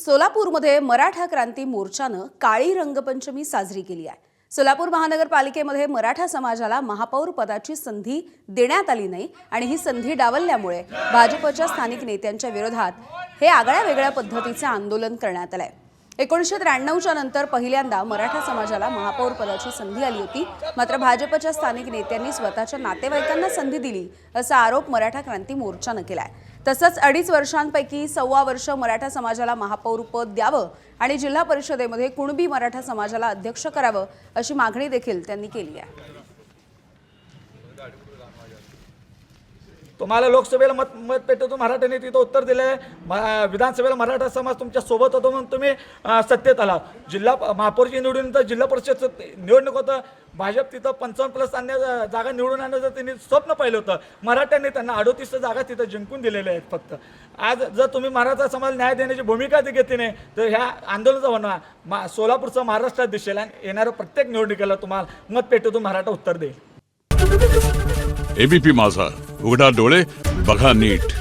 सोलापूरमध्ये मराठा क्रांती मोर्चानं काळी रंगपंचमी साजरी केली आहे। सोलापूर महानगरपालिकेमध्ये मराठा समाजाला महापौर पदाची संधी देण्यात आली नाही आणि ही संधी डावलल्यामुळे भाजपच्या स्थानिक नेत्यांच्या विरोधात हे आगळ्या वेगळ्या पद्धतीचे आंदोलन करण्यात आले। 1993च्या नंतर पहिल्यांदा मराठा समाजाला महापौर पदाची संधी आली होती, मात्र भाजपच्या स्थानिक नेत्यांनी स्वतःच्या नातेवाईकांना संधी दिली असा आरोप मराठा क्रांती मोर्चाने केलाय। तसंच 2.5 वर्षांपैकी 1.25 वर्ष मराठा समाजाला महापौर पद द्यावं आणि जिल्हा परिषदेमध्ये कुणबी मराठा समाजाला अध्यक्ष करावं अशी मागणी देखील त्यांनी केली आहे। तुम्हाला लोकसभेला मतपेटीतून मराठ्यांनी तिथं उत्तर दिले, विधानसभेला मराठा समाज तुमच्या सोबत होतो म्हणून तुम्ही सत्तेत आला। जिल्हा महापौरची निवडून जिल्हा परिषद निवडणूक होतं, भाजप तिथं 55+ अन्य जागा निवडून आणण्याचं त्यांनी स्वप्न पाहिलं होतं। मराठ्यांनी त्यांना 38 जागा तिथं जिंकून दिलेल्या आहेत। फक्त आज जर तुम्ही मराठा समाज न्याय देण्याची भूमिका घेतली नाही तर ह्या आंदोलनाचा होणार सोलापूरचं महाराष्ट्रात दिसेल आणि येणाऱ्या प्रत्येक निवडणुकीला तुम्हाला मतपेटीतून मराठा उत्तर देईल। एबीपी माझा, उघडा डोळे बघा नीट।